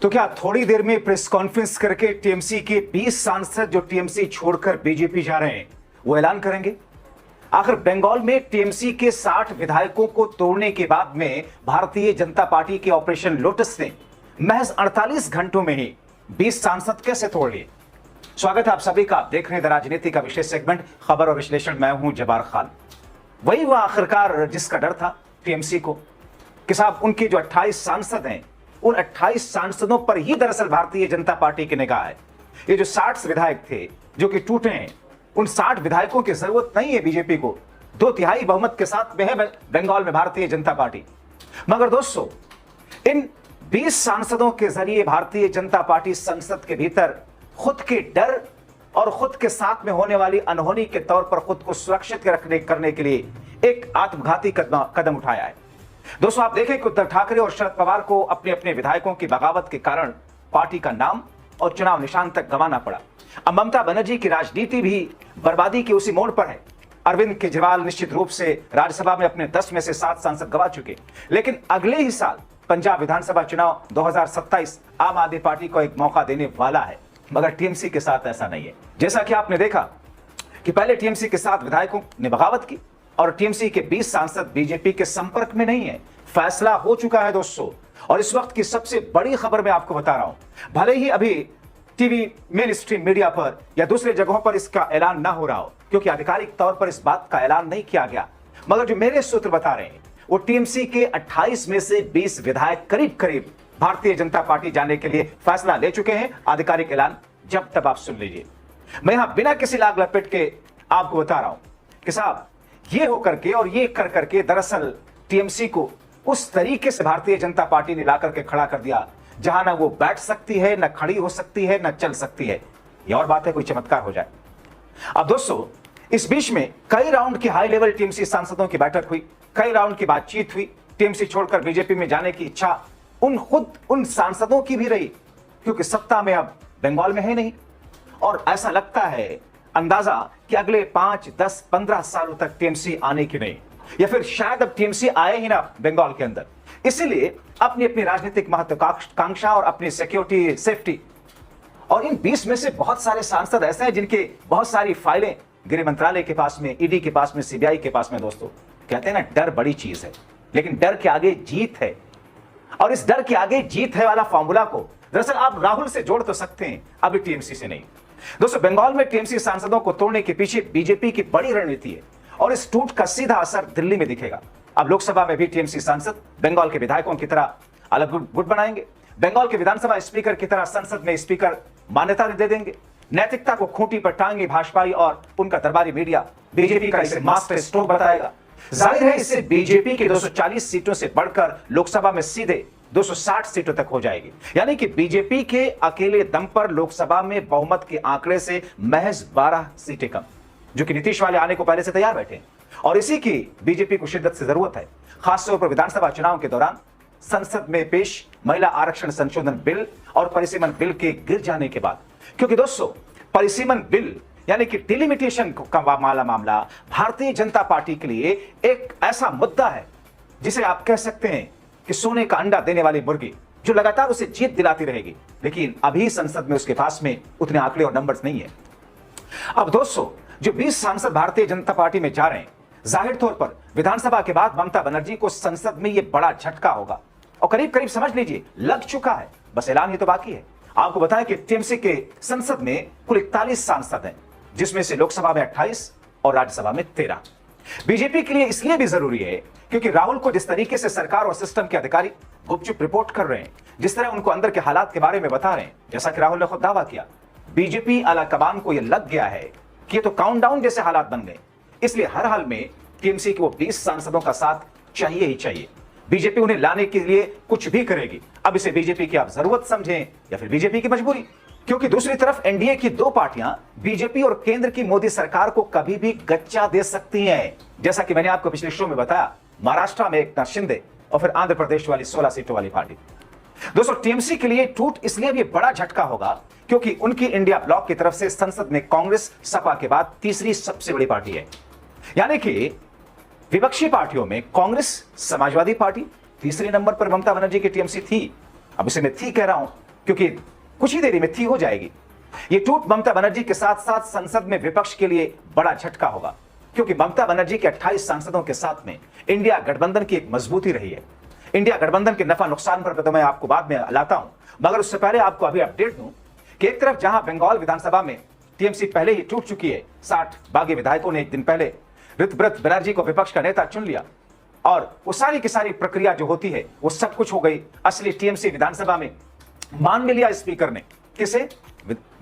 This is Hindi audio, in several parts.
तो क्या थोड़ी देर में प्रेस कॉन्फ्रेंस करके टीएमसी के 20 सांसद जो टीएमसी छोड़कर बीजेपी जा रहे हैं वो ऐलान करेंगे? आखिर बंगाल में टीएमसी के 60 विधायकों को तोड़ने के बाद में भारतीय जनता पार्टी के ऑपरेशन लोटस ने महज 48 घंटों में ही 20 सांसद कैसे तोड़ लिए? स्वागत है आप सभी का। आप देख रहे हैं राजनीति का विशेष सेगमेंट खबर और विश्लेषण। मैं हूं जबार खान। वही वह आखिरकार जिसका डर था टीएमसी को कि साहब उनके जो 28 सांसद हैं उन 28 सांसदों पर ही दरअसल भारतीय जनता पार्टी की निगाह है। ये जो 60 विधायक थे जो कि टूटे हैं, उन 60 विधायकों की जरूरत नहीं है बीजेपी को। 2/3 बहुमत के साथ में है बंगाल में भारतीय जनता पार्टी। मगर दोस्तों, इन 20 सांसदों के जरिए भारतीय जनता पार्टी संसद के भीतर खुद के डर और खुद के साथ में होने वाली अनहोनी के तौर पर खुद को सुरक्षित करने के लिए एक आत्मघाती कदम उठाया है। दोस्तों, आप देखें कि उद्धव ठाकरे और शरद पवार को अपने अपने विधायकों की बगावत के कारण पार्टी का नाम और चुनाव निशान तक गंवाना पड़ा। अब ममता बनर्जी की राजनीति भी बर्बादी के उसी मोड़ पर है। अरविंद केजरीवाल निश्चित रूप से राज्यसभा में अपने 10 में से 7 सांसद गंवा चुके, लेकिन अगले ही साल पंजाब विधानसभा चुनाव 2027 आम आदमी पार्टी को एक मौका देने वाला है। मगर टीएमसी के साथ ऐसा नहीं है। जैसा कि आपने देखा कि पहले टीएमसी के 7 विधायकों ने बगावत की और टीएमसी के 20 सांसद बीजेपी के संपर्क में नहीं है। फैसला हो चुका है दोस्तों। और इस वक्त की सबसे बड़ी खबर मैं आपको बता रहा हूं। भले ही अभी टीवी, मेन स्ट्रीम मीडिया पर या दूसरे जगहों पर इसका ऐलान ना हो रहा हो, क्योंकि आधिकारिक तौर पर इस बात का ऐलान नहीं किया गया, मगर जो मेरे सूत्र बता रहे हैं वो टीएमसी के 28 में से 20 विधायक करीब करीब भारतीय जनता पार्टी जाने के लिए फैसला ले चुके हैं। आधिकारिक ऐलान जब तक आप सुन लीजिए। मैं यहां बिना किसी लाग लपेट के आपको बता रहा हूं कि साहब ये होकर के और ये कर करके दरअसल टीएमसी को उस तरीके से भारतीय जनता पार्टी ने लाकर के खड़ा कर दिया जहां ना वो बैठ सकती है, ना खड़ी हो सकती है, ना चल सकती है। ये और बात है कोई चमत्कार हो जाए। अब दोस्तों, इस बीच में कई राउंड की हाई लेवल टीएमसी सांसदों की बैठक हुई, कई राउंड की बातचीत हुई। टीएमसी छोड़कर बीजेपी में जाने की इच्छा उन सांसदों की भी रही, क्योंकि सत्ता में अब बंगाल में है नहीं। और ऐसा लगता है अंदाजा कि अगले 5, 10, 15 सालों तक टीएमसी आने की नहीं, या फिर शायद अब टीएमसी आए ही ना बंगाल के अंदर। इसीलिए अपनी अपनी राजनीतिक महत्वाकांक्षा और अपनी सिक्योरिटी, सेफ्टी, और इन 20 में से बहुत सारे सांसद ऐसे हैं जिनके बहुत सारी फाइलें गृह मंत्रालय के पास में, ईडी के पास में, सीबीआई के पास में। दोस्तों, कहते हैं ना डर बड़ी चीज है, लेकिन डर के आगे जीत है। और इस डर के आगे जीत है वाला फॉर्मूला को दरअसल आप राहुल से जोड़ तो सकते हैं, अभी टीएमसी से नहीं। दोस्तों, बंगाल में टीएमसी सांसदों को तोड़ने के पीछे बीजेपी की बड़ी रणनीति है और इस टूट का सीधा असर दिल्ली में दिखेगा। अब लोकसभा में भी टीएमसी सांसद बंगाल के विधायकों की तरह अलग गुट बनाएंगे। बंगाल के विधानसभा स्पीकर की तरह संसद में स्पीकर मान्यता दे देंगे। नैतिकता को खूंटी पर टांगे भाजपाई और उनका दरबारी मीडिया बीजेपी का इसे मास्टर स्ट्रोक बताएगा। जाहिर है इससे बीजेपी के 240 सीटों से बढ़कर लोकसभा में सीधे 260 सीटों तक हो जाएगी। यानी कि बीजेपी के अकेले दम पर लोकसभा में बहुमत के आंकड़े से महज 12 सीटें कम, जो कि नीतीश वाले आने को पहले से तैयार बैठे हैं। और इसी की बीजेपी को शिद्दत से जरूरत है, खासतौर पर विधानसभा चुनाव के दौरान संसद में पेश महिला आरक्षण संशोधन बिल और परिसीमन बिल के गिर जाने के बाद। क्योंकि दोस्तों, परिसीमन बिल यानी कि डिलिमिटेशन का मामला भारतीय जनता पार्टी के लिए एक ऐसा मुद्दा है जिसे आप कह सकते हैं कि सोने का अंडा देने वाली मुर्गी, जो लगातार उसे जीत दिलाती रहेगी। लेकिन अभी संसद में उसके पास में उतने आंकड़े और नंबर्स नहीं है। अब दोस्तों, जो 20 सांसद भारतीय जनता पार्टी में जा रहे हैं, जाहिर तौर पर विधानसभा के बाद ममता बनर्जी को संसद में यह बड़ा झटका होगा और करीब करीब समझ लीजिए लग चुका है, बस ऐलान ही तो बाकी है। आपको बताएं कि टीएमसी के संसद में कुल 41 सांसद हैं, जिसमें से लोकसभा में 28 और राज्यसभा में 13। बीजेपी के लिए इसलिए भी जरूरी है क्योंकि राहुल को जिस तरीके से सरकार और सिस्टम के अधिकारी गुपचुप रिपोर्ट कर रहे हैं, जिस तरह उनको अंदर के हालात के बारे में बता रहे हैं, जैसा कि राहुल ने खुद दावा किया, बीजेपी आला कमान को यह लग गया है कि ये तो काउंटडाउन जैसे हालात बन गए। इसलिए हर हाल में टीएमसी को 20 सांसदों का साथ चाहिए ही चाहिए। बीजेपी उन्हें लाने के लिए कुछ भी करेगी। अब इसे बीजेपी की आप जरूरत समझें या फिर बीजेपी की मजबूरी, क्योंकि दूसरी तरफ एनडीए की 2 पार्टियां बीजेपी और केंद्र की मोदी सरकार को कभी भी गच्चा दे सकती हैं। जैसा कि मैंने आपको पिछले शो में बताया, महाराष्ट्र में एकनाथ शिंदे और फिर आंध्र प्रदेश वाली 16 सीटों वाली पार्टी। दोस्तों, टीएमसी के लिए टूट इसलिए भी बड़ा झटका होगा क्योंकि उनकी इंडिया ब्लॉक की तरफ से संसद में कांग्रेस सपा के बाद तीसरी सबसे बड़ी पार्टी है। यानी कि विपक्षी पार्टियों में कांग्रेस, समाजवादी पार्टी तीसरे नंबर पर ममता बनर्जी की टीएमसी थी। अब इसे मैं थी कह रहा हूं क्योंकि कुछ ही देरी में थी हो जाएगी। ये टूट ममता बनर्जी के साथ साथ संसद में विपक्ष के लिए बड़ा झटका होगा, क्योंकि ममता बनर्जी के 28 सांसदों के साथ में इंडिया गठबंधन की एक मजबूती रही है। इंडिया गठबंधन के नफा नुकसान पर तो मैं आपको बाद में लाता हूं, मगर उससे पहले आपको अभी अपडेट दूं कि एक तरफ जहां बंगाल विधानसभा में टीएमसी पहले ही टूट चुकी है, 60 बागी विधायकों ने एक दिन पहले ऋतुव्रत बनर्जी को विपक्ष का नेता चुन लिया और वो सारी की सारी प्रक्रिया जो होती है वो सब कुछ हो गई। असली टीएमसी विधानसभा में मान भी लिया स्पीकर ने, किसे?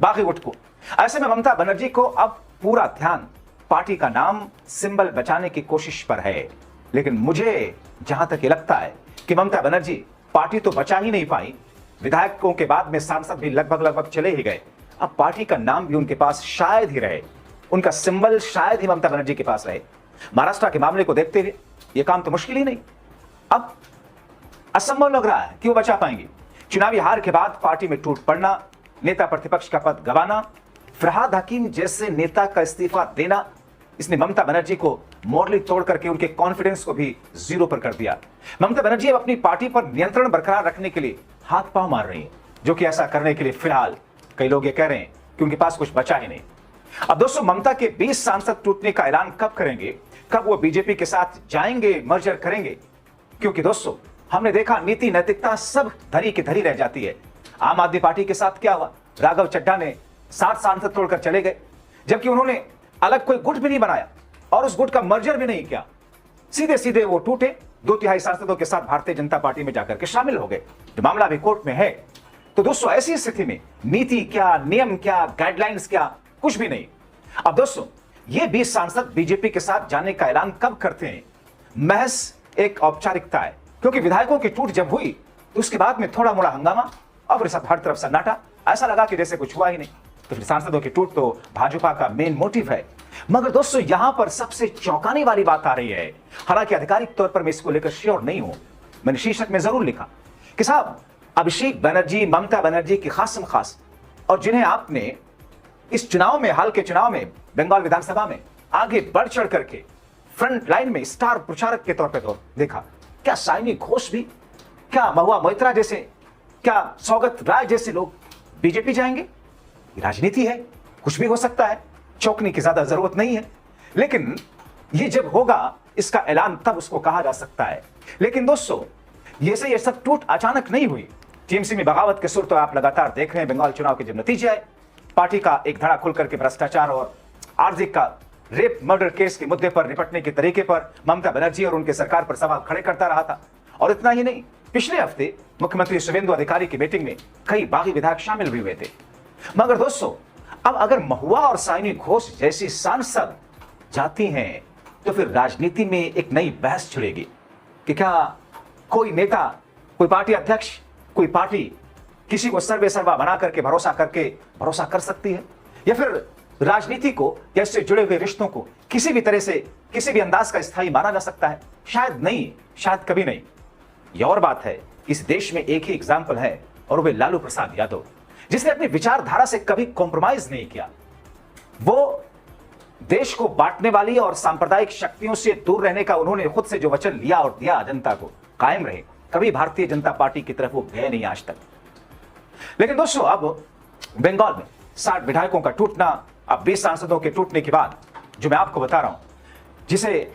बागी गुट को। ऐसे में ममता बनर्जी को अब पूरा ध्यान पार्टी का नाम सिंबल बचाने की कोशिश पर है। लेकिन मुझे जहां तक ये लगता है कि ममता बनर्जी पार्टी तो बचा ही नहीं पाई, विधायकों के बाद में सांसद भी लगभग चले ही गए, अब पार्टी का नाम भी उनके पास शायद ही रहे, उनका सिंबल शायद ही ममता बनर्जी के पास रहे। महाराष्ट्र के मामले को देखते हुए यह काम तो मुश्किल ही नहीं, अब असंभव लग रहा है कि वो बचा पाएंगे। चुनावी हार के बाद पार्टी में टूट पड़ना, नेता प्रतिपक्ष का पद गंवाना, फरहाद हकीम जैसे नेता का इस्तीफा देना, इसने ममता बनर्जी को मॉडली तोड़ करके उनके कॉन्फिडेंस को भी जीरो पर कर दिया। ममता बनर्जी अब अपनी पार्टी पर नियंत्रण बरकरार रखने के लिए हाथ पांव मार रही है, जो कि ऐसा करने के लिए फिलहाल कई लोग ये कह रहे हैं कि उनके पास कुछ बचा ही नहीं। अब दोस्तों, ममता के 20 सांसद टूटने का ऐलान कब करेंगे, कब वो बीजेपी के साथ जाएंगे, मर्जर करेंगे? क्योंकि दोस्तों, हमने देखा नीति नैतिकता सब धरी की धरी रह जाती है। आम आदमी पार्टी के साथ क्या हुआ? राघव चड्ढा ने 60 सांसद तोड़कर चले गए, जबकि उन्होंने अलग कोई गुट भी नहीं बनाया और उस गुट का मर्जर भी नहीं किया। सीधे सीधे वो टूटे, 2/3 सांसदों के साथ भारतीय जनता पार्टी में जाकर के शामिल हो गए, जो मामला भी कोर्ट में है। तो दोस्तों, ऐसी स्थिति में नीति क्या, नियम क्या, गाइडलाइंस क्या, कुछ भी नहीं। अब दोस्तों, ये 20 सांसद बीजेपी के साथ जाने का ऐलान कब करते हैं, महज एक औपचारिकता है, क्योंकि विधायकों की टूट जब हुई तो उसके बाद में थोड़ा मोड़ा हंगामा और फिर सब हर तरफ सन्नाटा, ऐसा लगा कि जैसे कुछ हुआ ही नहीं। तो फिर सांसदों की टूट तो भाजपा का मेन मोटिव है। मगर दोस्तों, यहां पर सबसे चौंकाने वाली बात आ रही है, हालांकि आधिकारिक तौर पर मैं इसको लेकर श्योर नहीं हूं, मैंने शीर्षक में जरूर लिखा कि साहब, अभिषेक बनर्जी, ममता बनर्जी की खासम खास, और जिन्हें आपने इस चुनाव में, हाल के चुनाव में बंगाल विधानसभा में आगे बढ़ चढ़ करके फ्रंट लाइन में स्टार प्रचारक के तौर पर देखा, क्या साइनी घोष भी, क्या महुआ मोइत्रा जैसे, क्या सौगत राय जैसे लोग बीजेपी जाएंगे? राजनीति है, कुछ भी हो सकता है, चौंकने की ज्यादा जरूरत नहीं है। लेकिन ये जब होगा, इसका ऐलान तब उसको कहा जा सकता है। लेकिन दोस्तों, ये सब टूट अचानक नहीं हुई। टीएमसी में बगावत के सुर तो आप लगातार देख रहे हैं। बंगाल चुनाव के जब नतीजे आए, पार्टी का एक धड़ा खुल करके भ्रष्टाचार और आरजी का रेप मर्डर केस के मुद्दे पर निपटने के तरीके पर ममता बनर्जी और उनके सरकार पर सवाल खड़े करता रहा था। और इतना ही नहीं, पिछले हफ्ते मुख्यमंत्री शुभेंदु अधिकारी की मीटिंग में कई बागी विधायक शामिल भी हुए थे। मगर दोस्तों, अब अगर महुआ और साइनी घोष जैसी सांसद जाती हैं, तो फिर राजनीति में एक नई बहस छिड़ेगी कि क्या कोई नेता, कोई पार्टी अध्यक्ष, कोई पार्टी किसी को सर्वे सर्वा बना करके भरोसा कर सकती है, या फिर राजनीति को या इससे जुड़े हुए रिश्तों को किसी भी तरह से, किसी भी अंदाज का स्थायी माना जा सकता है? शायद नहीं, शायद कभी नहीं। यह और बात है, इस देश में एक ही एग्जाम्पल है, और वे लालू प्रसाद यादव, जिसने अपनी विचारधारा से कभी कॉम्प्रोमाइज नहीं किया। वो देश को बांटने वाली और सांप्रदायिक शक्तियों से दूर रहने का उन्होंने खुद से जो वचन लिया और दिया जनता को, कायम रहे। कभी भारतीय जनता पार्टी की तरफ वो गए नहीं आज तक। लेकिन दोस्तों, अब बंगाल में 60 विधायकों का टूटना, अब 20 सांसदों के टूटने के बाद, जो मैं आपको बता रहा हूं, जिसे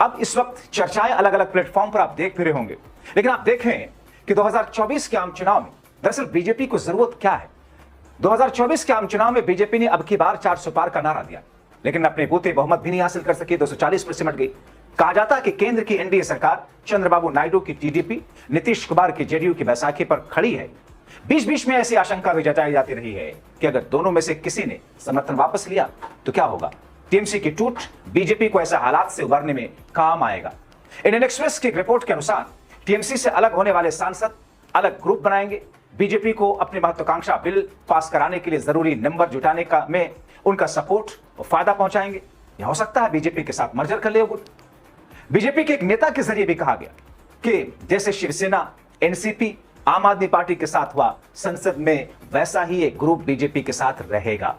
अब इस वक्त चर्चाएं अलग अलग प्लेटफॉर्म पर आप देख भी रहे होंगे। लेकिन आप देखें कि 2024 के आम चुनाव में दरअसल बीजेपी को जरूरत क्या है। 2024 के आम चुनाव में बीजेपी ने अब की बार 400 पार का नारा दिया, लेकिन अपने बूते बहुमत भी नहीं हासिल कर सकी, 240 पर सिमट गई। कहा जाता है कि केंद्र की एनडीए सरकार चंद्रबाबू नायडू की टीडीपी, नीतीश कुमार की जेडीयू की बैसाखी पर खड़ी है। बीच बीच में ऐसी आशंका भी जताई जाती रही है कि अगर दोनों में से किसी ने समर्थन वापस लिया तो क्या होगा। टीएमसी की टूट बीजेपी को ऐसे हालात से उबरने में काम आएगा। इंडियन एक्सप्रेस की रिपोर्ट के अनुसार टीएमसी से अलग होने वाले सांसद अलग ग्रुप बनाएंगे, बीजेपी को अपनी महत्वाकांक्षा बिल पास कराने के लिए जरूरी नंबर जुटाने का में उनका सपोर्ट और फायदा पहुंचाएंगे। यह हो सकता है बीजेपी के साथ मर्जर कर ले गुट। बीजेपी के एक नेता के जरिए भी कहा गया कि जैसे शिवसेना, एनसीपी, आम आदमी पार्टी के साथ हुआ संसद में, वैसा ही एक ग्रुप बीजेपी के साथ रहेगा।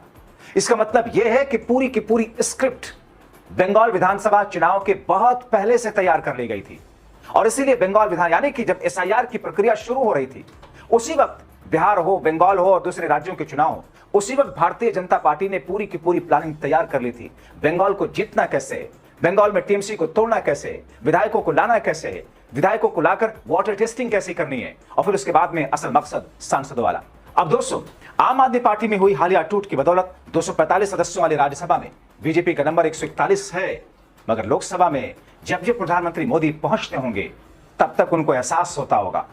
इसका मतलब यह है कि पूरी की पूरी स्क्रिप्ट बंगाल विधानसभा चुनाव के बहुत पहले से तैयार कर ली गई थी, और इसीलिए बंगाल विधान यानी कि जब एसआईआर की प्रक्रिया शुरू हो रही थी, उसी वक्त बिहार हो, बंगाल हो और दूसरे राज्यों के चुनाव, उसी वक्त भारतीय जनता पार्टी ने पूरी की पूरी प्लानिंग तैयार कर ली थी। बंगाल को जीतना कैसे, बंगाल में टीएमसी को तोड़ना कैसे, विधायकों को लाना कैसे, विधायकों को लाकर वाटर टेस्टिंग कैसे करनी है, और फिर उसके बाद में असल मकसद सांसदों वाला। अब दोस्तों, आम आदमी पार्टी में हुई हालिया टूट की बदौलत 245 सदस्यों वाली राज्यसभा में बीजेपी का नंबर 141 है, मगर लोकसभा में जब जब प्रधानमंत्री मोदी पहुंचते होंगे तब तक उनको एहसास होता होगा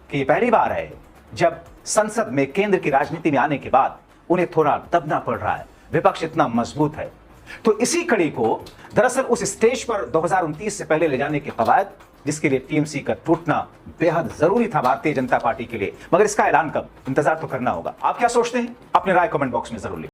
कि ये पहली बार है जब संसद में केंद्र की राजनीति में आने के बाद उन्हें थोड़ा दबना पड़ रहा है, विपक्ष इतना मजबूत है। तो इसी कड़ी को दरअसल उस स्टेज पर 2029 से पहले ले जाने की कवायद, जिसके लिए टीएमसी का टूटना बेहद जरूरी था भारतीय जनता पार्टी के लिए, मगर इसका ऐलान कब, इंतजार तो करना होगा। आप क्या सोचते हैं? अपनी राय कमेंट बॉक्स में जरूर लिखें।